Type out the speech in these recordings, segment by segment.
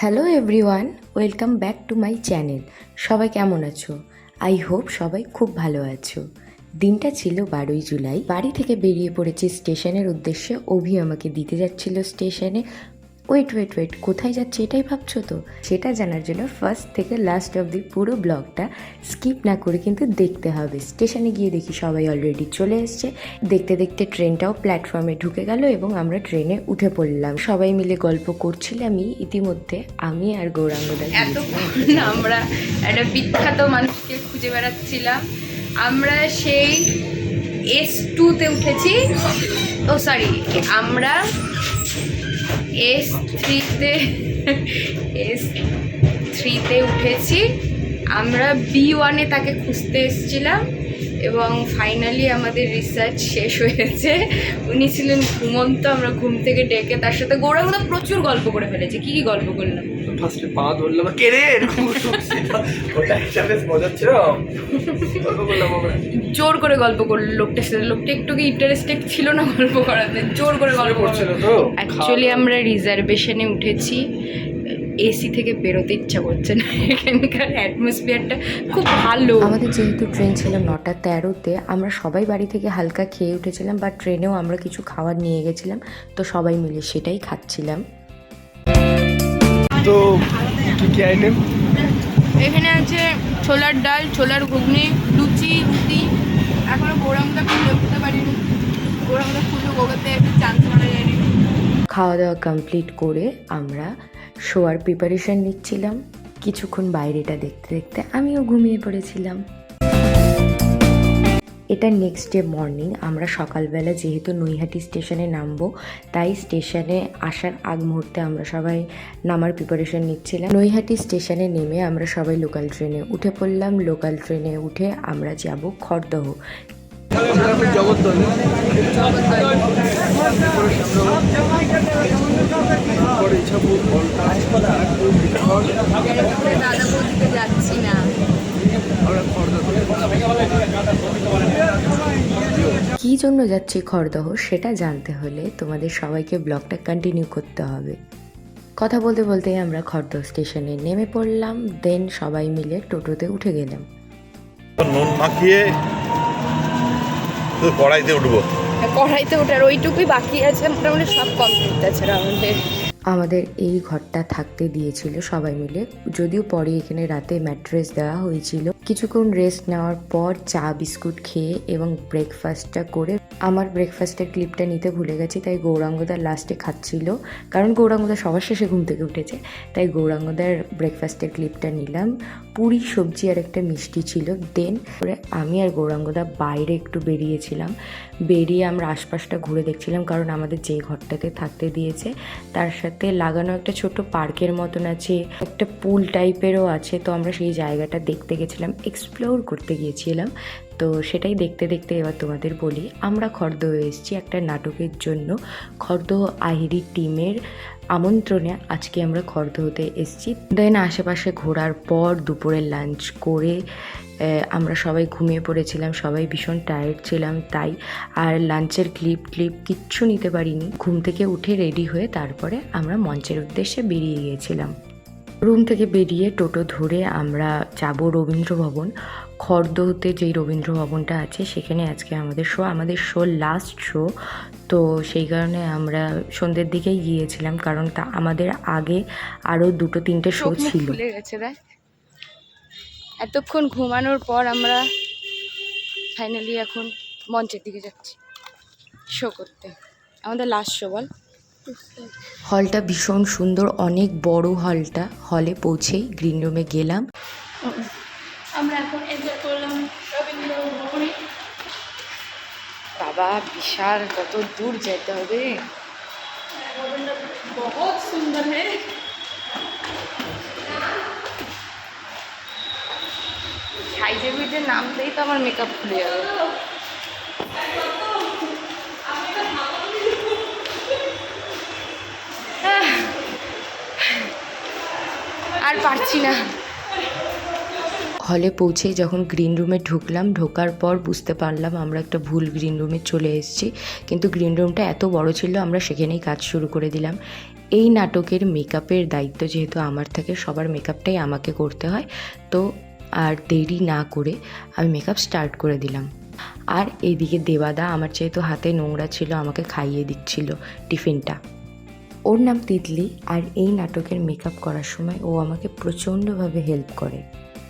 Hello everyone, welcome back to my channel. সবাই কেমন আছো? আই হোপ সবাই খুব ভালো আছো। দিনটা ছিল 12ই জুলাই। বাড়ি থেকে বেরিয়ে পড়েছি স্টেশনের উদ্দেশ্যে। অভি আমাকে দিতে যাচ্ছিল স্টেশনে। ওয়েট, কোথায় যাচ্ছে এটাই ভাবছো তো? সেটা জানার জন্য ফার্স্ট থেকে লাস্ট অবধি পুরো ব্লগটা স্কিপ না করে কিন্তু দেখতে হবে। স্টেশনে গিয়ে দেখি সবাই অলরেডি চলে এসছে। দেখতে দেখতে ট্রেনটাও প্ল্যাটফর্মে ঢুকে গেল এবং আমরা ট্রেনে উঠে পড়লাম। সবাই মিলে গল্প করছিলামই। ইতিমধ্যে আমি আর গৌরাঙ্গদা এতক্ষণ আমরা একটা বিখ্যাত মানুষকে খুঁজে বেড়াচ্ছিলাম। আমরা সেই S2-তে উঠেছি। আমরা S3-তে উঠেছি। আমরা B1-এ তাকে খুঁজতে এসেছিলাম এবং ফাইনালি আমাদের রিসার্চ শেষ হয়েছে। উনি ছিলেন ঘুমন্ত। আমরা ঘুম থেকে ডেকে তার সাথে গৌরাঙ্গদা প্রচুর গল্প করে ফেলেছে। কি গল্প করলাম? ফার্স্টে পা ধরলাম, কে রে এরকম ওটা হিসাবে মজাচ্ছিল। গল্প করলাম আমরা, জোর করে গল্প করলো লোকটার সাথে। লোকটা একটু কি ইন্টারেস্টেড ছিল না গল্প করাতে, জোর করে গল্প করছিল তো। অ্যাকচুয়ালি আমরা রিজার্ভেশনে উঠেছি। এসি থেকে বেরোতে ইচ্ছা করছে না, এখানকার অ্যাটমসফিয়ারটা খুব ভালো। আমাদের যেহেতু ট্রেন ছিল 9টা 13-তে, আমরা সবাই বাড়ি থেকে হালকা খেয়ে উঠেছিলাম, বা ট্রেনেও আমরা কিছু খাবার নিয়ে গেছিলাম, তো সবাই মিলে সেটাই খাচ্ছিলাম। তো কি আইটেম? এখানে আছে ছোলার ডাল, ছোলার ঘুগনি, লুচি, রুটি। এখনো গৌরাঙ্গদা খুলে উঠতে পারিনি। গৌরাঙ্গদা খুলে গোগাতে একটু চান্স মারা যায়নি। খাওয়া দাওয়া কমপ্লিট করে আমরা শোয়ার প্রিপারেশন নিচ্ছিলাম। কিছুক্ষণ বাইরেটা দেখতে দেখতে আমিও ঘুমিয়ে পড়েছিলাম। এটা নেক্সট ডে মর্নিং। আমরা সকালবেলা যেহেতু নৈহাটি স্টেশনে নামবো, তাই স্টেশনে আসার আগ মুহূর্তে আমরা সবাই নামার প্রিপারেশন নিচ্ছিলাম। নৈহাটি স্টেশনে নেমে আমরা সবাই লোকাল ট্রেনে উঠে পড়লাম। লোকাল ট্রেনে উঠে আমরা যাব খড়দহ। যাচ্ছি না। কী জন্য যাচ্ছি খড়দহ সেটা জানতে হলে তোমাদের সবাইকে ব্লগটা কন্টিনিউ করতে হবে। কথা বলতে বলতে আমরা খড়দহ স্টেশনে নেমে পড়লাম। দেন সবাই মিলে টোটোতে উঠে গেলাম। নুন মাখিয়ে তো কড়াইতে উঠবো। কড়াইতে ওঠার ওইটুকুই বাকি আছে, মোটামুটি সব কমপ্লিট আছে আমাদের এই ঘরটা থাকতে দিয়েছিল সবাই মিলে, যদিও পরে এখানে রাতে ম্যাট্রেস দেওয়া হয়েছিল। কিছুক্ষণ রেস্ট নেওয়ার পর চা বিস্কুট খেয়ে এবং ব্রেকফাস্টটা করে, আমার ব্রেকফাস্টের ক্লিপটা নিতে ভুলে গেছি, তাই গৌরাঙ্গদা লাস্টে খাচ্ছিল। কারণ গৌরাঙ্গদা সবার শেষে ঘুম থেকে উঠেছে, তাই গৌরাঙ্গদার ব্রেকফাস্টের ক্লিপটা নিলাম। পুরি, সবজি আর একটা মিষ্টি ছিল। দেন করে আমি আর গৌরাঙ্গদা বাইরে একটু বেরিয়েছিলাম। বেরিয়ে আমরা আশপাশটা ঘুরে দেখছিলাম, কারণ আমাদের যে ঘরটাতে থাকতে দিয়েছে তার সাথে লাগানো একটা ছোট পার্কের মতন আছে, একটা পুল টাইপেরও আছে। তো আমরা সেই জায়গাটা দেখতে গেছিলাম, এক্সপ্লোর করতে গিয়েছিলাম। তো সেটাই দেখতে দেখতে এবার তোমাদের বলি, আমরা খড়দহ এসেছি একটা নাটকের জন্য। খড়দহ আহিরি টিমের আমন্ত্রণে আজকে আমরা খড়দহতে এসেছি। দেন আশেপাশে ঘোরার পর দুপুরে লাঞ্চ করে আমরা সবাই ঘুমিয়ে পড়েছিলাম। সবাই ভীষণ টায়ার্ড ছিলাম তাই। আর লাঞ্চের ক্লিপ কিচ্ছু নিতে পারিনি। ঘুম থেকে উঠে রেডি হয়ে তারপরে আমরা মঞ্চের উদ্দেশ্যে বেরিয়ে গিয়েছিলাম। রুম থেকে বেরিয়ে টোটো ধরে আমরা যাব রবীন্দ্র ভবন। খড়দহতে যেই রবীন্দ্র ভবনটা আছে সেখানে আজকে আমাদের শো লাস্ট শো। তো সেই কারণে আমরা সন্ধ্যের দিকেই গিয়েছিলাম, কারণ তা আমাদের আগে আরও 2-3টে শো ছিল। খুলে গেছে দেখ। এতক্ষণ ঘুমানোর পর আমরা ফাইনালি এখন মঞ্চের দিকে যাচ্ছি শো করতে। আমাদের লাস্ট শো। বল। হলটা ভীষণ সুন্দর, অনেক বড় হলটা। হলে পৌঁছেই গ্রিন রুমে গেলাম। আমরা এখন এনজয় করলাম রবীন্দ্র ভবনে। বাবা বিশাল, কত দূর যেতে হবে। বহুত সুন্দর হে। সাইজের ভিতরে নামতেই তো আমার মেকআপ খুলে যাবে। আর পারছি না। হলে পৌঁছে যখন গ্রিন রুমে ঢুকলাম, ঢোকার পর বুঝতে পারলাম আমরা একটা ভুল গ্রিন রুমে চলে এসেছি। কিন্তু গ্রিন রুমটা এত বড় ছিল, আমরা সেখানেই কাজ শুরু করে দিলাম। এই নাটকের মেকআপের দায়িত্ব যেহেতু আমার থাকে, সবার মেকআপটাই আমাকে করতে হয়, তো আর দেরি না করে আমি মেকআপ স্টার্ট করে দিলাম। আর এইদিকে দেবাদা আমার যেহেতু হাতে নোংরা ছিল, আমাকে খাইয়ে দিচ্ছিল টিফিনটা। ওর নাম তিতলি, আর এই নাটকের মেকআপ করার সময় ও আমাকে প্রচণ্ডভাবে হেল্প করে।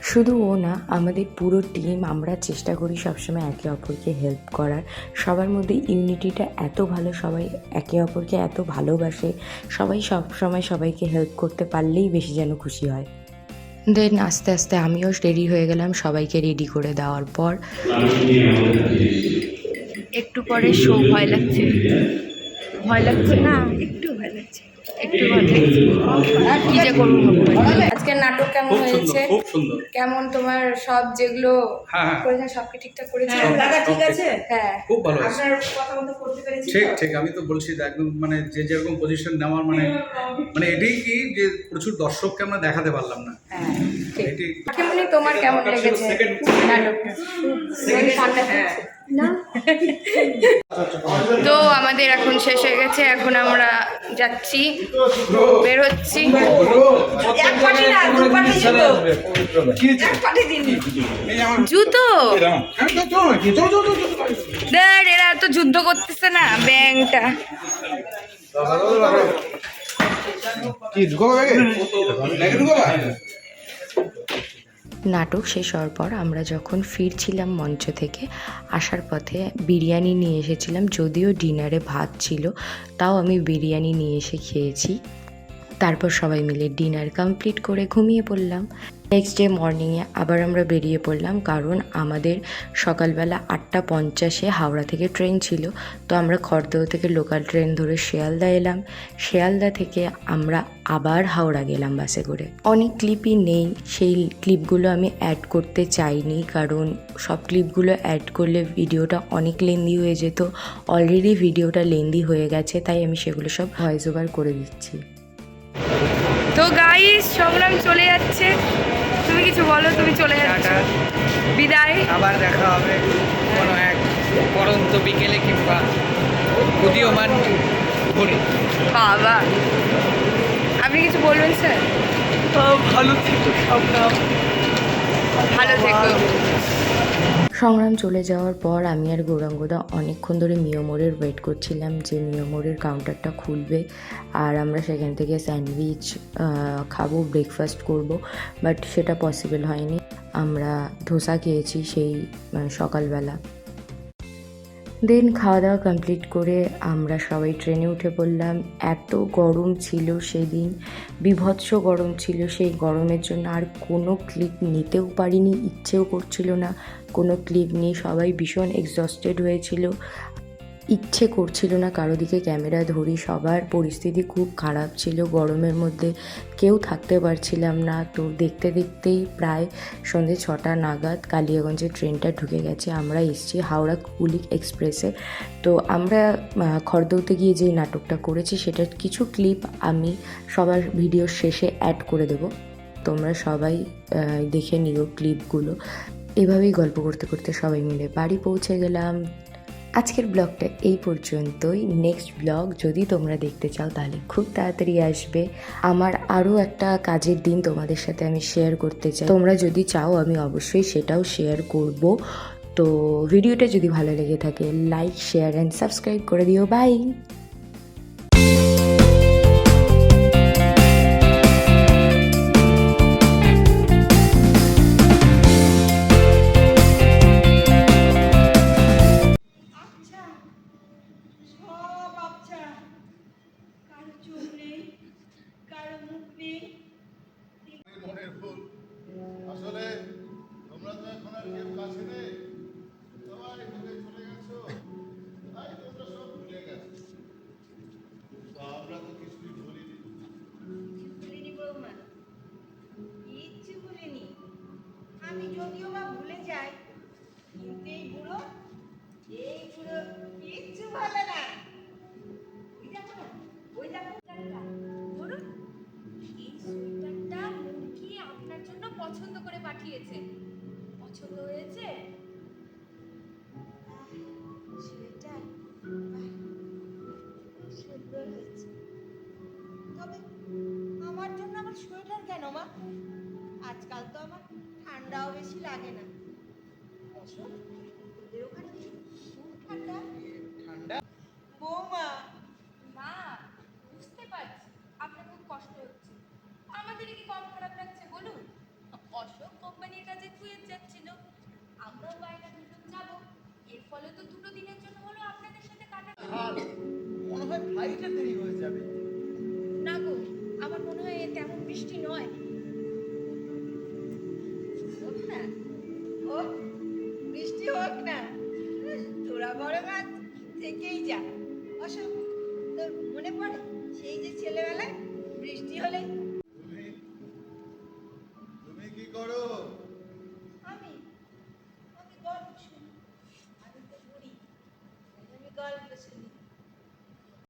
শুধু ও না, আমাদের পুরো টিম আমরা চেষ্টা করি সবসময় একে অপরকে হেল্প করার। সবার মধ্যে ইউনিটিটা এত ভালো, সবাই একে অপরকে এত ভালোবাসে, সবাই সবসময় সবাইকে হেল্প করতে পারলেই বেশি যেন খুশি হয়। দেন আস্তে আস্তে আমিও রেডি হয়ে গেলাম। সবাইকে রেডি করে দেওয়ার পর একটু পরে শো ভয় লাগছে না, একটু ভয় লাগছে, একটু ভয় লাগছে। কি যে করবো আজকে নাটক কেমন হয়েছে? খুব সুন্দর। কেমন তোমার সব যেগুলো হ্যাঁ। করেছেন সব কি ঠিকঠাক করেছে? ঠিক আছে, হ্যাঁ, খুব ভালো হয়েছে। আপনার কথা মতো করতে পেরেছি। ঠিক আমি তো বলছি যে একদম মানে যে যেরকম পজিশন নেওয়ার মানে এটাই কি যে প্রচুর দর্শককে আমরা দেখাতে পারলাম না। হ্যাঁ, ঠিক। এটাই কেমনি তোমার কেমন লেগেছে নাটকটা? হ্যাঁ। তো আমাদের এখন শেষ হয়ে গেছে, এখন আমরা যাচ্ছি, বের হচ্ছি। জুতো দেখ, এরা তো যুদ্ধ করতেছে না ব্যাংকটা। নাটক শেষ হওয়ার পর আমরা যখন ফিরছিলাম মঞ্চ থেকে, আসার পথে বিরিয়ানি নিয়ে এসেছিলাম। যদিও ডিনারে ভাত ছিল, তাও আমি বিরিয়ানি নিয়ে এসে খেয়েছি। তারপর সবাই মিলে ডিনার কমপ্লিট করে ঘুমিয়ে পড়লাম। নেক্সট ডে মর্নিংয়ে আবার আমরা বেরিয়ে পড়লাম, কারণ আমাদের সকালবেলা 8:50 হাওড়া থেকে ট্রেন ছিল। তো আমরা খড়দহ থেকে লোকাল ট্রেন ধরে শিয়ালদা এলাম। শিয়ালদা থেকে আমরা আবার হাওড়া গেলাম বাসে করে। অনেক ক্লিপই নেই, সেই ক্লিপগুলো আমি অ্যাড করতে চাইনি, কারণ সব ক্লিপগুলো অ্যাড করলে ভিডিওটা অনেক লেন্দি হয়ে যেত। অলরেডি ভিডিওটা লেন্দি হয়ে গেছে, তাই আমি সেগুলো সব ভয়েস ওভার করে দিচ্ছি। তো গাইস, সংগ্রাম চলে যাচ্ছে। তুমি কিছু বলো, তুমি চলে যাচ্ছ, বিদায়। আবার দেখা হবে কোনো এক পরন্ত বিকেলে কিংবা উদীয়মান ভোরে। বাবা, আপনি কিছু বলবেন স্যার? ভালো থেকো সংগ্রাম, ভালো থেকো। সংগ্রাম চলে যাওয়ার পর আমি আর গৌরাঙ্গদা অনেকক্ষণ ধরে মিয়োমোড়ের ওয়েট করছিলাম যে মিয়োমোড়ের কাউন্টারটা খুলবে আর আমরা সেখান থেকে স্যান্ডউইচ খাবো, ব্রেকফাস্ট করব, বাট সেটা পসিবল হয়নি। আমরা ধোসা খেয়েছি সেই সকালবেলা। দেন খাওয়া দাওয়া কমপ্লিট করে আমরা সবাই ট্রেনে উঠে পড়লাম। এত গরম ছিল সেদিন, বিভৎস গরম ছিল। সেই গরমের জন্য আর কোনো ক্লিপ নিতেও পারিনি, ইচ্ছেও করছিল না কোনো ক্লিপ নিয়ে। সবাই ভীষণ এক্সস্টেড হয়েছিল, ইচ্ছে করছিল না কারো দিকে ক্যামেরা ধরি। সবার পরিস্থিতি খুব খারাপ ছিল, গরমের মধ্যে কেউ থাকতে পারছিলাম না। তো দেখতে দেখতেই প্রায় সন্ধ্যে 6টা নাগাদ কালিয়াগঞ্জের ট্রেনটা ঢুকে গেছে। আমরা এসেছি হাওড়া কুলিক এক্সপ্রেসে। তো আমরা খড়দহতে গিয়ে যে নাটকটা করেছি সেটার কিছু ক্লিপ আমি সবার ভিডিওর শেষে অ্যাড করে দেব, তোমরা সবাই দেখে নিও ক্লিপগুলো। এভাবেই গল্প করতে করতে সবাই মিলে বাড়ি পৌঁছে গেলাম। আজকের ব্লগটা এই পর্যন্তই। নেক্সট ব্লগ যদি তোমরা দেখতে চাও তাহলে খুব তাড়াতাড়ি আসবে। আমার আরও একটা কাজের দিন তোমাদের সাথে আমি শেয়ার করতে চাই, তোমরা যদি চাও আমি অবশ্যই সেটাও শেয়ার করব। তো ভিডিওটা যদি ভালো লেগে থাকে লাইক, শেয়ার অ্যান্ড সাবস্ক্রাইব করে দিও। বাই। মনের ভুল আসলে তোমরা তো এখন আর কেউ কাছে নেই, সবাই দূরে চলে গেছো, তাই তোমরা সব ভুলে গেছো। তো আমরা তো কিছুই ভুলিনি বৌমা, কিচ্ছু ভুলিনি। আমি যদিও বা ভুলে যাই, কিন্তু এই বুড়ো কিচ্ছু ভালো না। ওই দেখো না, ওই দেখো বলুন, এই সোয়েটারটা মুখি আপনার জন্য পছন্দ করে পাঠিয়েছে। পছন্দ হয়েছে? সোয়েটার বাহ, খুব সুন্দর হয়েছে। তবে আমার জন্য আবার সোয়েটার কেন মা? আজকাল তো আমার ঠান্ডাও বেশি লাগে না। অশোক, তোদের ওখানে কি খুব ঠান্ডা? ঠান্ডা বৌমা, মা, বুঝতে পারছি আপনার খুব কষ্ট হচ্ছে। আমাদের কি কম খারাপ লাগছে বলুন? অশোক কোম্পানির কাজে কুয়েত যাচ্ছিল, আমরাও বাইরে দুজন যাবো। এর ফলে তো 2 দিনের জন্য হলো আপনাদের সাথে কাটাতে। আর মনে হয় ফ্লাইটে দেরি হয়ে যাবে।